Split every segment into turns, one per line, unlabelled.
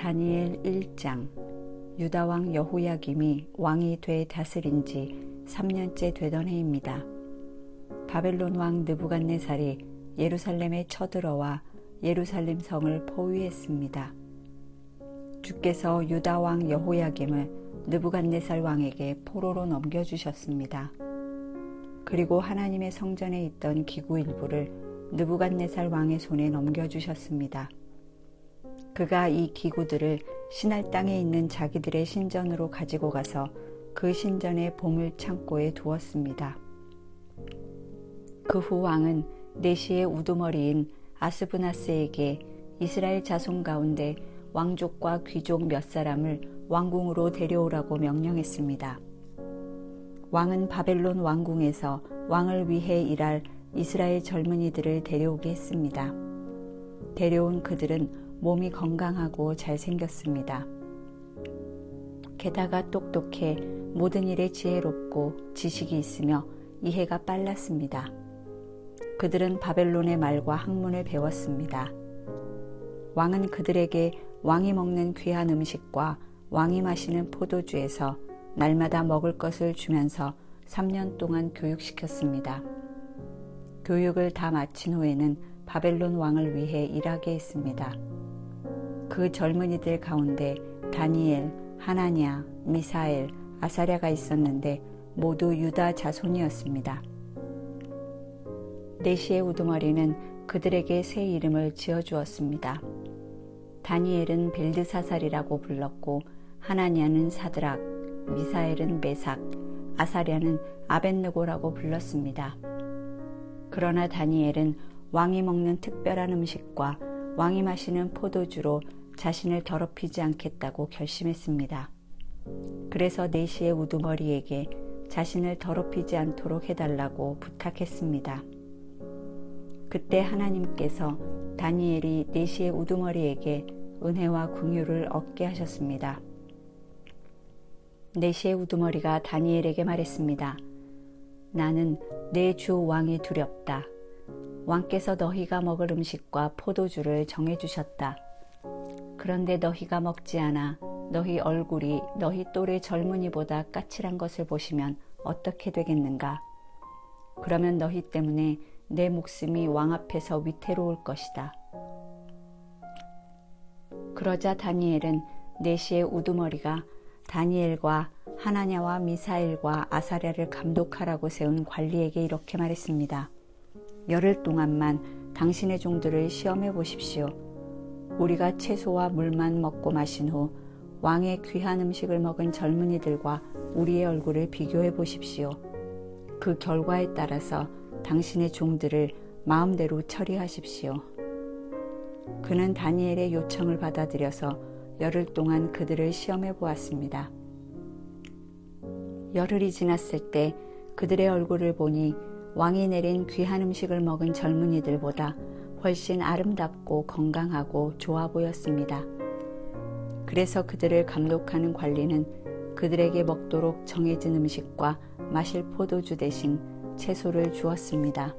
다니엘 1장. 유다왕 여호야김이 왕이 돼 다스린 지 3년째 되던 해입니다. 바벨론 왕 느부갓네살이 예루살렘에 쳐들어와 예루살렘 성을 포위했습니다. 주께서 유다 왕 여호야김을 느부갓네살 왕에게 포로로 넘겨주셨습니다. 그리고 하나님의 성전에 있던 기구 일부를 느부갓네살 왕의 손에 넘겨주셨습니다. 그가 이 기구들을 신할 땅에 있는 자기들의 신전으로 가지고 가서 그 신전의 보물 창고에 두었습니다. 그 후 왕은 내시의 우두머리인 아스브나스에게 이스라엘 자손 가운데 왕족과 귀족 몇 사람을 왕궁으로 데려오라고 명령했습니다. 왕은 바벨론 왕궁에서 왕을 위해 일할 이스라엘 젊은이들을 데려오게 했습니다. 데려온 그들은 몸이 건강하고 잘생겼습니다. 게다가 똑똑해 모든 일에 지혜롭고 지식이 있으며 이해가 빨랐습니다. 그들은 바벨론의 말과 학문을 배웠습니다. 왕은 그들에게 왕이 먹는 귀한 음식과 왕이 마시는 포도주에서 날마다 먹을 것을 주면서 3년 동안 교육시켰습니다. 교육을 다 마친 후에는 바벨론 왕을 위해 일하게 했습니다. 그 젊은이들 가운데 다니엘, 하나냐, 미사엘, 아사랴가 있었는데 모두 유다 자손이었습니다. 내시의 우두머리는 그들에게 새 이름을 지어주었습니다. 다니엘은 벨드사살이라고 불렀고 하나냐는 사드락, 미사엘은 메삭, 아사랴는 아벳느고라고 불렀습니다. 그러나 다니엘은 왕이 먹는 특별한 음식과 왕이 마시는 포도주로 자신을 더럽히지 않겠다고 결심했습니다. 그래서 내시의 우두머리에게 자신을 더럽히지 않도록 해달라고 부탁했습니다. 그때 하나님께서 다니엘이 내시의 우두머리에게 은혜와 긍휼을 얻게 하셨습니다. 내시의 우두머리가 다니엘에게 말했습니다. 나는 내 주 왕이 두렵다. 왕께서 너희가 먹을 음식과 포도주를 정해주셨다. 그런데 너희가 먹지 않아 너희 얼굴이 너희 또래 젊은이보다 까칠한 것을 보시면 어떻게 되겠는가? 그러면 너희 때문에 내 목숨이 왕 앞에서 위태로울 것이다. 그러자 다니엘은 내시의 우두머리가 다니엘과 하나냐와 미사엘과 아사랴를 감독하라고 세운 관리에게 이렇게 말했습니다. 열흘 동안만 당신의 종들을 시험해 보십시오. 우리가 채소와 물만 먹고 마신 후 왕의 귀한 음식을 먹은 젊은이들과 우리의 얼굴을 비교해 보십시오. 그 결과에 따라서 당신의 종들을 마음대로 처리하십시오. 그는 다니엘의 요청을 받아들여서 열흘 동안 그들을 시험해 보았습니다. 열흘이 지났을 때 그들의 얼굴을 보니 왕이 내린 귀한 음식을 먹은 젊은이들보다 훨씬 아름답고 건강하고 좋아 보였습니다. 그래서 그들을 감독하는 관리는 그들에게 먹도록 정해진 음식과 마실 포도주 대신 채소를 주었습니다.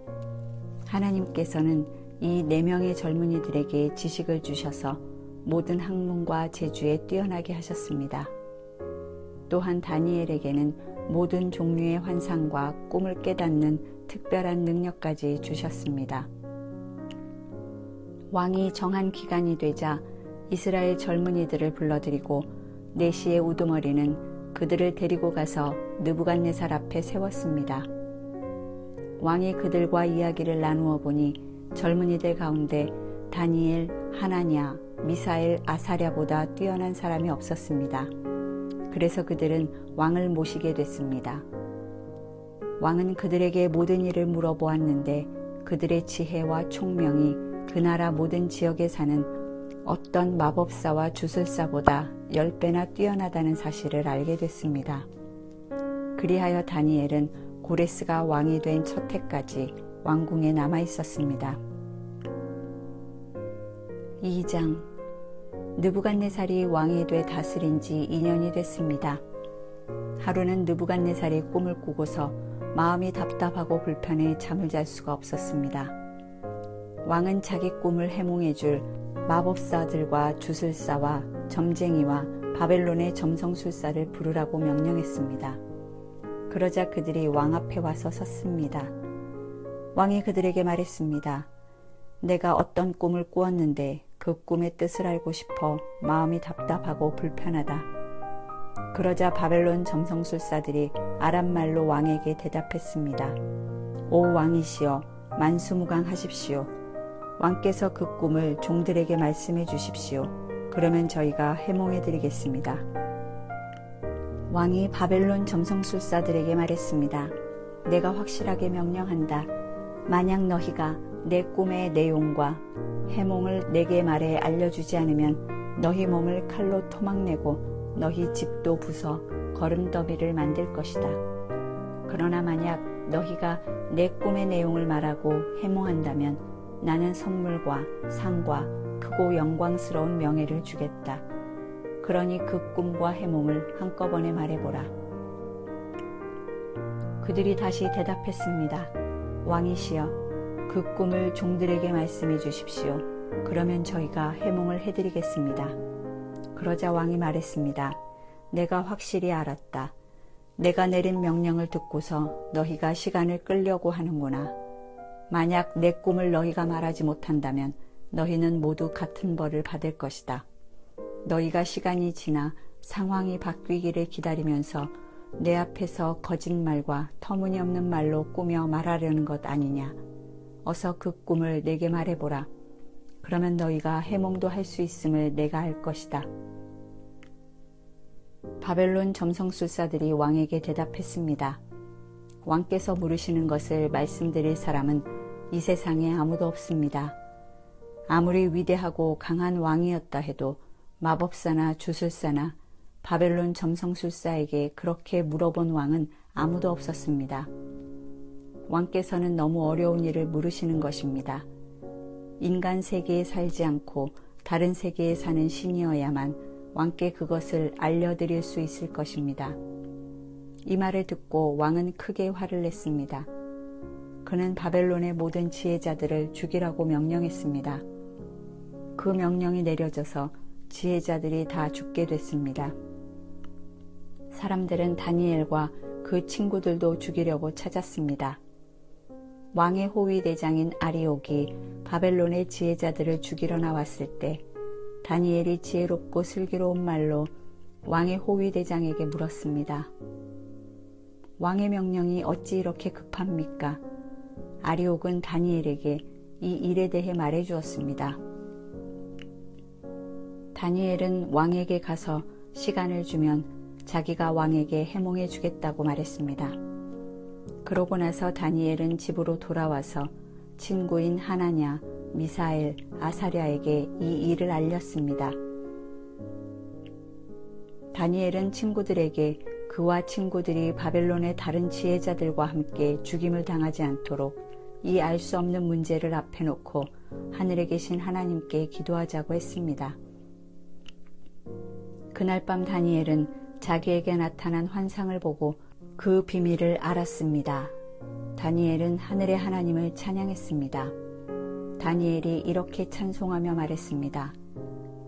하나님께서는 이 4명의 젊은이들에게 지식을 주셔서 모든 학문과 재주에 뛰어나게 하셨습니다. 또한 다니엘에게는 모든 종류의 환상과 꿈을 깨닫는 특별한 능력까지 주셨습니다. 왕이 정한 기간이 되자 이스라엘 젊은이들을 불러들이고 내시의 우두머리는 그들을 데리고 가서 느부갓네살 앞에 세웠습니다. 왕이 그들과 이야기를 나누어 보니 젊은이들 가운데 다니엘, 하나냐, 미사엘, 아사랴보다 뛰어난 사람이 없었습니다. 그래서 그들은 왕을 모시게 됐습니다. 왕은 그들에게 모든 일을 물어보았는데 그들의 지혜와 총명이 그 나라 모든 지역에 사는 어떤 마법사와 주술사보다 10배나 뛰어나다는 사실을 알게 됐습니다. 그리하여 다니엘은 고레스가 왕이 된 첫 해까지 왕궁에 남아 있었습니다. 2장. 느부갓네살이 왕이 돼 다스린 지 2년이 됐습니다. 하루는 느부갓네살이 꿈을 꾸고서 마음이 답답하고 불편해 잠을 잘 수가 없었습니다. 왕은 자기 꿈을 해몽해 줄 마법사들과 주술사와 점쟁이와 바벨론의 점성술사를 부르라고 명령했습니다. 그러자 그들이 왕 앞에 와서 섰습니다. 왕이 그들에게 말했습니다. 내가 어떤 꿈을 꾸었는데 그 꿈의 뜻을 알고 싶어 마음이 답답하고 불편하다. 그러자 바벨론 점성술사들이 아람말로 왕에게 대답했습니다. 오 왕이시여, 만수무강하십시오. 왕께서 그 꿈을 종들에게 말씀해 주십시오. 그러면 저희가 해몽해 드리겠습니다. 왕이 바벨론 점성술사들에게 말했습니다. 내가 확실하게 명령한다. 만약 너희가 내 꿈의 내용과 해몽을 내게 말해 알려주지 않으면 너희 몸을 칼로 토막내고 너희 집도 부숴 거름더미를 만들 것이다. 그러나 만약 너희가 내 꿈의 내용을 말하고 해몽한다면 나는 선물과 상과 크고 영광스러운 명예를 주겠다. 그러니 그 꿈과 해몽을 한꺼번에 말해보라. 그들이 다시 대답했습니다. 왕이시여, 그 꿈을 종들에게 말씀해 주십시오. 그러면 저희가 해몽을 해드리겠습니다. 그러자 왕이 말했습니다. 내가 확실히 알았다. 내가 내린 명령을 듣고서 너희가 시간을 끌려고 하는구나. 만약 내 꿈을 너희가 말하지 못한다면 너희는 모두 같은 벌을 받을 것이다. 너희가 시간이 지나 상황이 바뀌기를 기다리면서 내 앞에서 거짓말과 터무니없는 말로 꾸며 말하려는 것 아니냐. 어서 그 꿈을 내게 말해보라. 그러면 너희가 해몽도 할 수 있음을 내가 알 것이다. 바벨론 점성술사들이 왕에게 대답했습니다. 왕께서 물으시는 것을 말씀드릴 사람은 이 세상에 아무도 없습니다. 아무리 위대하고 강한 왕이었다 해도 마법사나 주술사나 바벨론 점성술사에게 그렇게 물어본 왕은 아무도 없었습니다. 왕께서는 너무 어려운 일을 물으시는 것입니다. 인간 세계에 살지 않고 다른 세계에 사는 신이어야만 왕께 그것을 알려드릴 수 있을 것입니다. 이 말을 듣고 왕은 크게 화를 냈습니다. 그는 바벨론의 모든 지혜자들을 죽이라고 명령했습니다. 그 명령이 내려져서 지혜자들이 다 죽게 됐습니다. 사람들은 다니엘과 그 친구들도 죽이려고 찾았습니다. 왕의 호위대장인 아리옥이 바벨론의 지혜자들을 죽이러 나왔을 때 다니엘이 지혜롭고 슬기로운 말로 왕의 호위대장에게 물었습니다. 왕의 명령이 어찌 이렇게 급합니까? 아리옥은 다니엘에게 이 일에 대해 말해 주었습니다. 다니엘은 왕에게 가서 시간을 주면 자기가 왕에게 해몽해 주겠다고 말했습니다. 그러고 나서 다니엘은 집으로 돌아와서 친구인 하나냐, 미사엘, 아사랴에게 이 일을 알렸습니다. 다니엘은 친구들에게 그와 친구들이 바벨론의 다른 지혜자들과 함께 죽임을 당하지 않도록 이 알 수 없는 문제를 앞에 놓고 하늘에 계신 하나님께 기도하자고 했습니다. 그날 밤 다니엘은 자기에게 나타난 환상을 보고 그 비밀을 알았습니다. 다니엘은 하늘의 하나님을 찬양했습니다. 다니엘이 이렇게 찬송하며 말했습니다.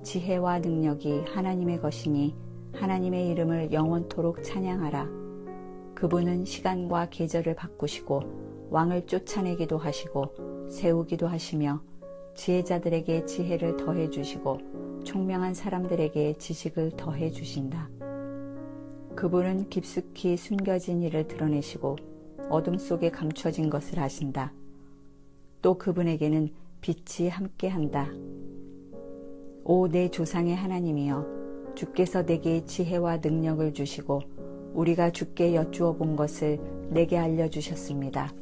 지혜와 능력이 하나님의 것이니 하나님의 이름을 영원토록 찬양하라. 그분은 시간과 계절을 바꾸시고 왕을 쫓아내기도 하시고 세우기도 하시며 지혜자들에게 지혜를 더해 주시고 총명한 사람들에게 지식을 더해 주신다. 그분은 깊숙이 숨겨진 일을 드러내시고 어둠 속에 감춰진 것을 아신다. 또 그분에게는 빛이 함께한다. 오 내 조상의 하나님이여, 주께서 내게 지혜와 능력을 주시고 우리가 주께 여쭈어 본 것을 내게 알려주셨습니다.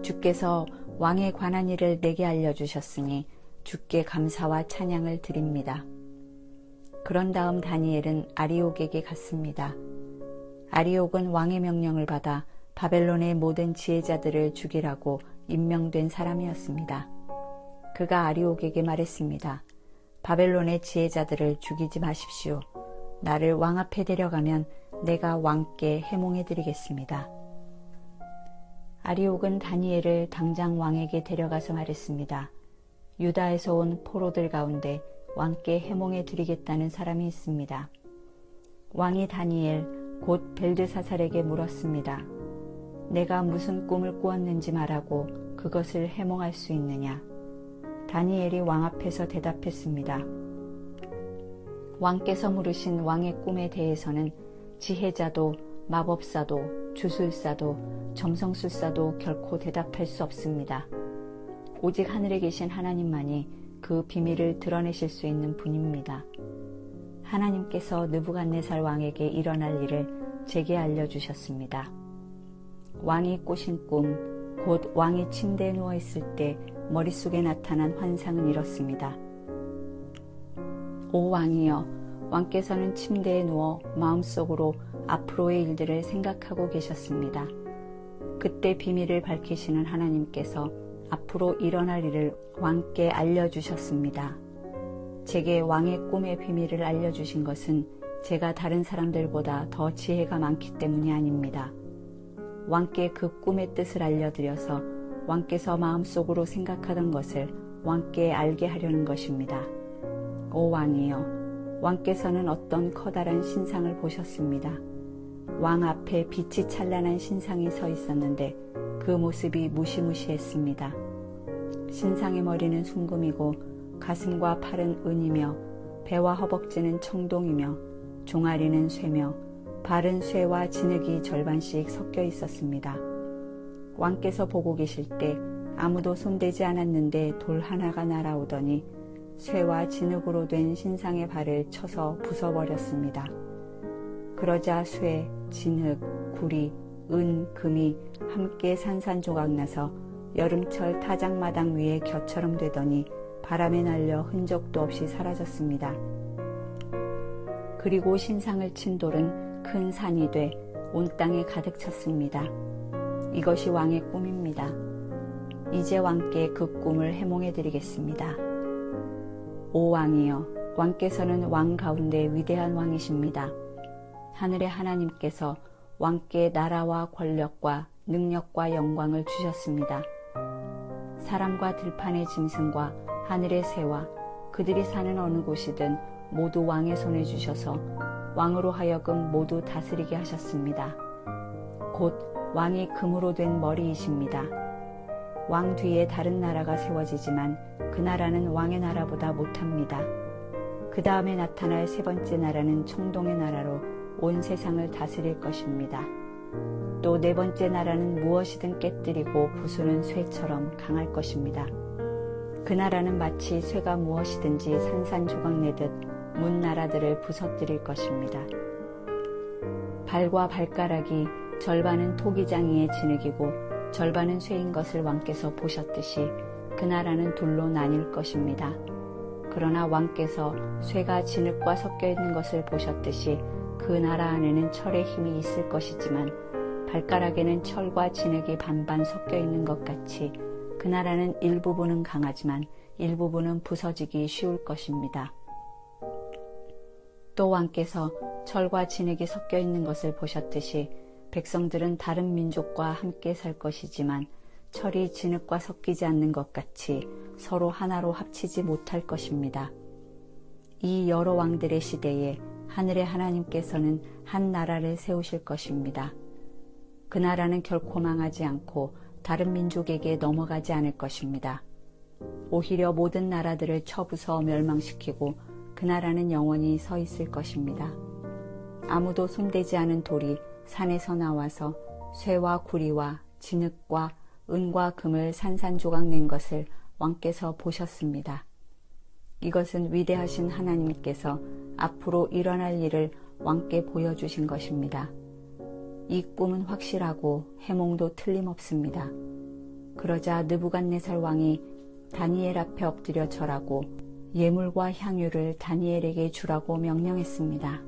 주께서 왕에 관한 일을 내게 알려주셨으니 주께 감사와 찬양을 드립니다. 그런 다음 다니엘은 아리옥에게 갔습니다. 아리옥은 왕의 명령을 받아 바벨론의 모든 지혜자들을 죽이라고 임명된 사람이었습니다. 그가 아리옥에게 말했습니다. 바벨론의 지혜자들을 죽이지 마십시오. 나를 왕 앞에 데려가면 내가 왕께 해몽해 드리겠습니다. 아리옥은 다니엘을 당장 왕에게 데려가서 말했습니다. 유다에서 온 포로들 가운데 왕께 해몽해 드리겠다는 사람이 있습니다. 왕이 다니엘 곧 벨드사살에게 물었습니다. 내가 무슨 꿈을 꾸었는지 말하고 그것을 해몽할 수 있느냐? 다니엘이 왕 앞에서 대답했습니다. 왕께서 물으신 왕의 꿈에 대해서는 지혜자도 마법사도 주술사도 점성술사도 결코 대답할 수 없습니다. 오직 하늘에 계신 하나님만이 그 비밀을 드러내실 수 있는 분입니다. 하나님께서 느부갓네살 왕에게 일어날 일을 제게 알려주셨습니다. 왕이 꾸신 꿈, 곧 왕이 침대에 누워있을 때 머릿속에 나타난 환상은 이렇습니다. 오 왕이여, 왕께서는 침대에 누워 마음속으로 앞으로의 일들을 생각하고 계셨습니다. 그때 비밀을 밝히시는 하나님께서 앞으로 일어날 일을 왕께 알려주셨습니다. 제게 왕의 꿈의 비밀을 알려주신 것은 제가 다른 사람들보다 더 지혜가 많기 때문이 아닙니다. 왕께 그 꿈의 뜻을 알려드려서 왕께서 마음속으로 생각하던 것을 왕께 알게 하려는 것입니다. 오 왕이여, 왕께서는 어떤 커다란 신상을 보셨습니다. 왕 앞에 빛이 찬란한 신상이 서 있었는데 그 모습이 무시무시했습니다. 신상의 머리는 숭금이고 가슴과 팔은 은이며 배와 허벅지는 청동이며 종아리는 쇠며 발은 쇠와 진흙이 절반씩 섞여 있었습니다. 왕께서 보고 계실 때 아무도 손대지 않았는데 돌 하나가 날아오더니 쇠와 진흙으로 된 신상의 발을 쳐서 부숴버렸습니다. 그러자 쇠, 진흙, 구리, 은, 금이 함께 산산조각나서 여름철 타작마당 위에 겨처럼 되더니 바람에 날려 흔적도 없이 사라졌습니다. 그리고 신상을 친 돌은 큰 산이 돼 온 땅에 가득 찼습니다. 이것이 왕의 꿈입니다. 이제 왕께 그 꿈을 해몽해 드리겠습니다. 오 왕이여, 왕께서는 왕 가운데 위대한 왕이십니다. 하늘의 하나님께서 왕께 나라와 권력과 능력과 영광을 주셨습니다. 사람과 들판의 짐승과 하늘의 새와 그들이 사는 어느 곳이든 모두 왕의 손에 주셔서 왕으로 하여금 모두 다스리게 하셨습니다. 곧 왕이 금으로 된 머리이십니다. 왕 뒤에 다른 나라가 세워지지만 그 나라는 왕의 나라보다 못합니다. 그 다음에 나타날 세 번째 나라는 청동의 나라로 온 세상을 다스릴 것입니다. 또 네 번째 나라는 무엇이든 깨뜨리고 부수는 쇠처럼 강할 것입니다. 그 나라는 마치 쇠가 무엇이든지 산산조각내듯 문 나라들을 부서뜨릴 것입니다. 발과 발가락이 절반은 토기장이의 진흙이고 절반은 쇠인 것을 왕께서 보셨듯이 그 나라는 둘로 나뉠 것입니다. 그러나 왕께서 쇠가 진흙과 섞여 있는 것을 보셨듯이 그 나라 안에는 철의 힘이 있을 것이지만 발가락에는 철과 진흙이 반반 섞여 있는 것 같이 그 나라는 일부분은 강하지만 일부분은 부서지기 쉬울 것입니다. 또 왕께서 철과 진흙이 섞여 있는 것을 보셨듯이 백성들은 다른 민족과 함께 살 것이지만 철이 진흙과 섞이지 않는 것 같이 서로 하나로 합치지 못할 것입니다. 이 여러 왕들의 시대에 하늘의 하나님께서는 한 나라를 세우실 것입니다. 그 나라는 결코 망하지 않고 다른 민족에게 넘어가지 않을 것입니다. 오히려 모든 나라들을 쳐부숴 멸망시키고 그 나라는 영원히 서 있을 것입니다. 아무도 손대지 않은 돌이 산에서 나와서 쇠와 구리와 진흙과 은과 금을 산산조각 낸 것을 왕께서 보셨습니다. 이것은 위대하신 하나님께서 앞으로 일어날 일을 왕께 보여주신 것입니다. 이 꿈은 확실하고 해몽도 틀림없습니다. 그러자 느부갓네살 왕이 다니엘 앞에 엎드려 절하고 예물과 향유를 다니엘에게 주라고 명령했습니다.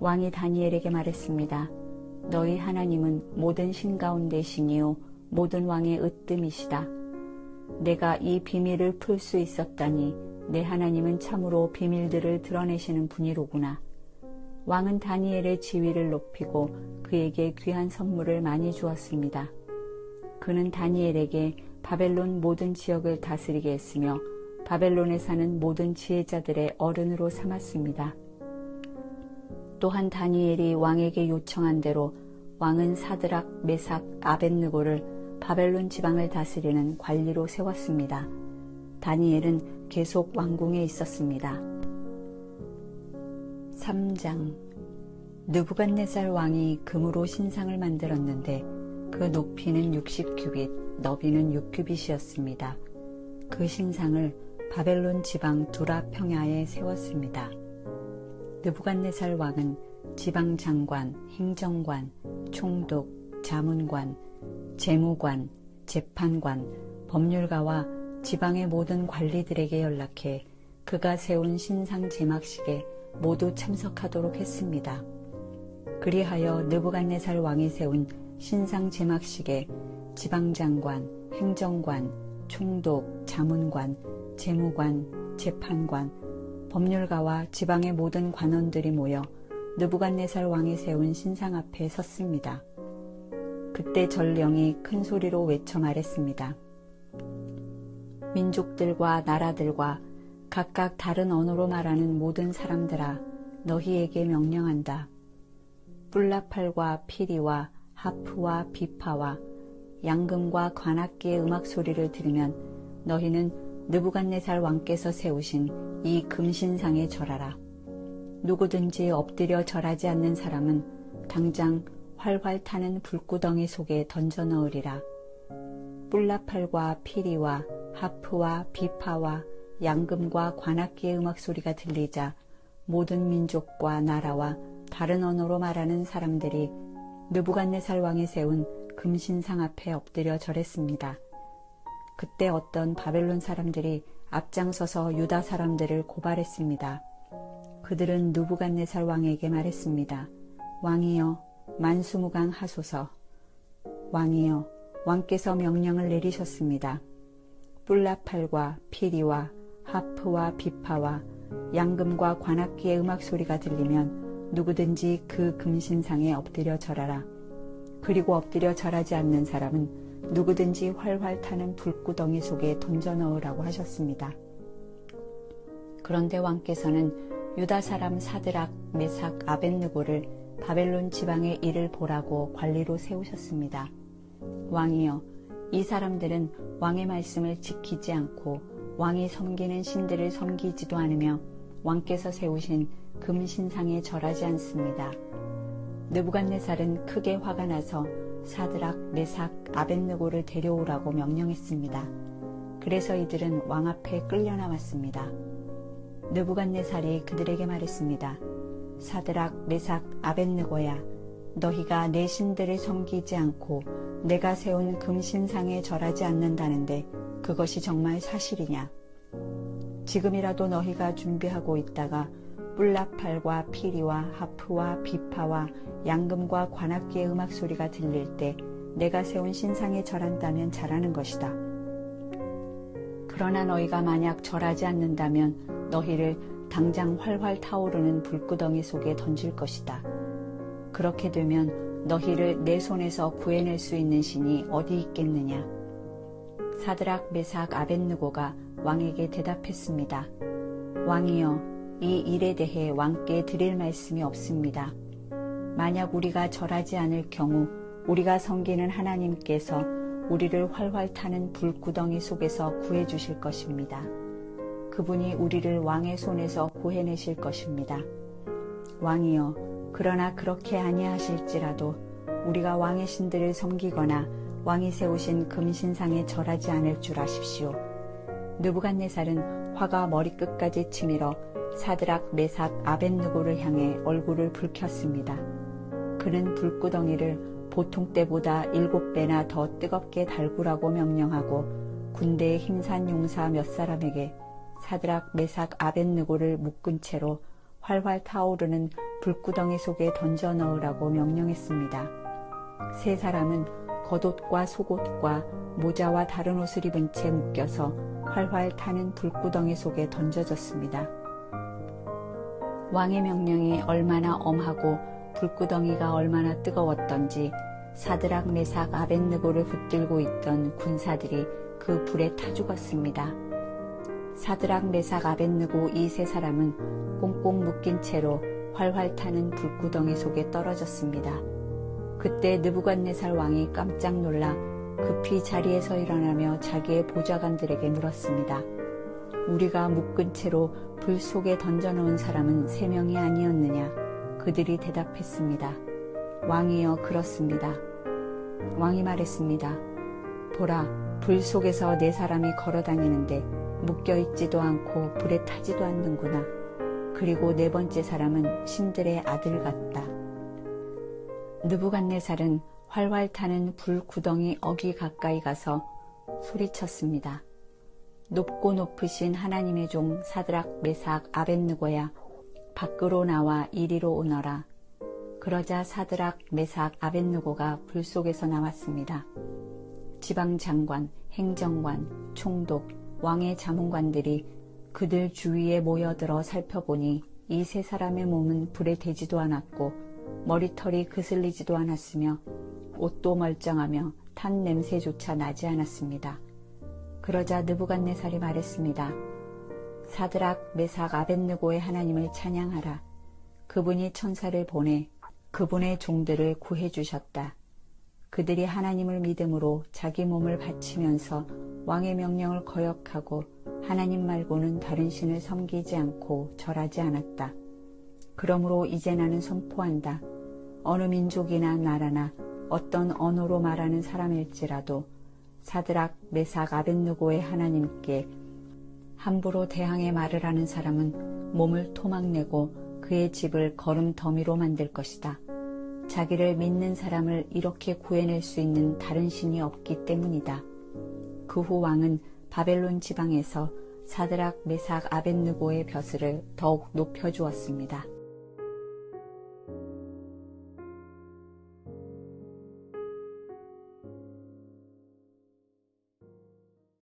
왕이 다니엘에게 말했습니다. 너희 하나님은 모든 신 가운데 신이요 모든 왕의 으뜸이시다. 내가 이 비밀을 풀 수 있었다니 내 하나님은 참으로 비밀들을 드러내시는 분이로구나. 왕은 다니엘의 지위를 높이고 그에게 귀한 선물을 많이 주었습니다. 그는 다니엘에게 바벨론 모든 지역을 다스리게 했으며 바벨론에 사는 모든 지혜자들의 어른으로 삼았습니다. 또한 다니엘이 왕에게 요청한 대로 왕은 사드락, 메삭, 아벳느고를 바벨론 지방을 다스리는 관리로 세웠습니다. 다니엘은 계속 왕궁에 있었습니다. 3장. 느부갓네살 왕이 금으로 신상을 만들었는데 그 높이는 60규빗, 너비는 6규빗이었습니다. 그 신상을 바벨론 지방 두라 평야에 세웠습니다. 느부갓네살 왕은 지방 장관, 행정관, 총독, 자문관, 재무관, 재판관, 법률가와 지방의 모든 관리들에게 연락해 그가 세운 신상 제막식에 모두 참석하도록 했습니다. 그리하여 느부갓네살 왕이 세운 신상 제막식에 지방장관, 행정관, 총독, 자문관, 재무관, 재판관, 법률가와 지방의 모든 관원들이 모여 느부갓네살 왕이 세운 신상 앞에 섰습니다. 그때 전령이 큰 소리로 외쳐 말했습니다. 민족들과 나라들과 각각 다른 언어로 말하는 모든 사람들아, 너희에게 명령한다. 뿔라팔과 피리와 하프와 비파와 양금과 관악기의 음악 소리를 들으면 너희는 느부갓네살 왕께서 세우신 이 금신상에 절하라. 누구든지 엎드려 절하지 않는 사람은 당장 활활 타는 불구덩이 속에 던져 넣으리라. 뿔라팔과 피리와 하프와 비파와 양금과 관악기의 음악 소리가 들리자 모든 민족과 나라와 다른 언어로 말하는 사람들이 느부갓네살 왕이 세운 금신상 앞에 엎드려 절했습니다. 그때 어떤 바벨론 사람들이 앞장서서 유다 사람들을 고발했습니다. 그들은 느부갓네살 왕에게 말했습니다. 왕이여, 만수무강 하소서. 왕이여, 왕께서 명령을 내리셨습니다. 뿔라팔과 피리와 하프와 비파와 양금과 관악기의 음악 소리가 들리면 누구든지 그 금신상에 엎드려 절하라. 그리고 엎드려 절하지 않는 사람은 누구든지 활활 타는 불구덩이 속에 던져 넣으라고 하셨습니다. 그런데 왕께서는 유다 사람 사드락, 메삭, 아벳느고를 바벨론 지방의 일을 보라고 관리로 세우셨습니다. 왕이여, 이 사람들은 왕의 말씀을 지키지 않고 왕이 섬기는 신들을 섬기지도 않으며 왕께서 세우신 금신상에 절하지 않습니다. 느부갓네살은 크게 화가 나서 사드락, 메삭, 아벳느고를 데려오라고 명령했습니다. 그래서 이들은 왕 앞에 끌려나왔습니다. 느부갓네살이 그들에게 말했습니다. 사드락, 메삭, 아벳느고야, 너희가 내 신들을 섬기지 않고 내가 세운 금신상에 절하지 않는다는데 그것이 정말 사실이냐? 지금이라도 너희가 준비하고 있다가 뿔라팔과 피리와 하프와 비파와 양금과 관악기의 음악 소리가 들릴 때 내가 세운 신상에 절한다면 잘하는 것이다. 그러나 너희가 만약 절하지 않는다면 너희를 당장 활활 타오르는 불구덩이 속에 던질 것이다. 그렇게 되면 너희를 내 손에서 구해낼 수 있는 신이 어디 있겠느냐? 사드락, 메삭, 아벳느고가 왕에게 대답했습니다. 왕이여, 이 일에 대해 왕께 드릴 말씀이 없습니다. 만약 우리가 절하지 않을 경우 우리가 섬기는 하나님께서 우리를 활활 타는 불구덩이 속에서 구해주실 것입니다. 그분이 우리를 왕의 손에서 구해내실 것입니다. 왕이여, 그러나 그렇게 아니하실지라도 우리가 왕의 신들을 섬기거나 왕이 세우신 금신상에 절하지 않을 줄 아십시오. 느부갓네살은 화가 머리끝까지 치밀어 사드락, 메삭, 아벳느고를 향해 얼굴을 불켰습니다. 그는 불구덩이를 보통 때보다 7배나 더 뜨겁게 달구라고 명령하고 군대의 힘산 용사 몇 사람에게 사드락, 메삭, 아벳느고를 묶은 채로 활활 타오르는 불구덩이 속에 던져 넣으라고 명령했습니다. 세 사람은 겉옷과 속옷과 모자와 다른 옷을 입은 채 묶여서 활활 타는 불구덩이 속에 던져졌습니다. 왕의 명령이 얼마나 엄하고 불구덩이가 얼마나 뜨거웠던지 사드락, 메삭, 아벳느고를 붙들고 있던 군사들이 그 불에 타 죽었습니다. 사드락, 메삭, 아벳느고 이 세 사람은 꽁꽁 묶인 채로 활활 타는 불구덩이 속에 떨어졌습니다. 그때 느부갓네살 왕이 깜짝 놀라 급히 자리에서 일어나며 자기의 보좌관들에게 물었습니다. 우리가 묶은 채로 불 속에 던져놓은 사람은 3명이 아니었느냐? 그들이 대답했습니다. 왕이여, 그렇습니다. 왕이 말했습니다. 보라, 불 속에서 4사람이 걸어다니는데 묶여있지도 않고 불에 타지도 않는구나. 그리고 4번째 사람은 신들의 아들 같다. 느부갓네살은 활활 타는 불구덩이 어기 가까이 가서 소리쳤습니다. 높고 높으신 하나님의 종 사드락, 메삭, 아벳느고야, 밖으로 나와 이리로 오너라. 그러자 사드락, 메삭, 아벳느고가 불 속에서 나왔습니다. 지방장관, 행정관, 총독, 왕의 자문관들이 그들 주위에 모여들어 살펴보니 이 3사람의 몸은 불에 대지도 않았고 머리털이 그슬리지도 않았으며 옷도 멀쩡하며 탄 냄새조차 나지 않았습니다. 그러자 느부갓네살이 말했습니다. 사드락, 메삭, 아벳느고의 하나님을 찬양하라. 그분이 천사를 보내 그분의 종들을 구해주셨다. 그들이 하나님을 믿음으로 자기 몸을 바치면서 왕의 명령을 거역하고 하나님 말고는 다른 신을 섬기지 않고 절하지 않았다. 그러므로 이제 나는 선포한다. 어느 민족이나 나라나 어떤 언어로 말하는 사람일지라도 사드락, 메삭, 아벳느고의 하나님께 함부로 대항해 말을 하는 사람은 몸을 토막내고 그의 집을 거름 더미로 만들 것이다. 자기를 믿는 사람을 이렇게 구해낼 수 있는 다른 신이 없기 때문이다. 그 후 왕은 바벨론 지방에서 사드락, 메삭, 아벳느고의 벼슬을 더욱 높여주었습니다.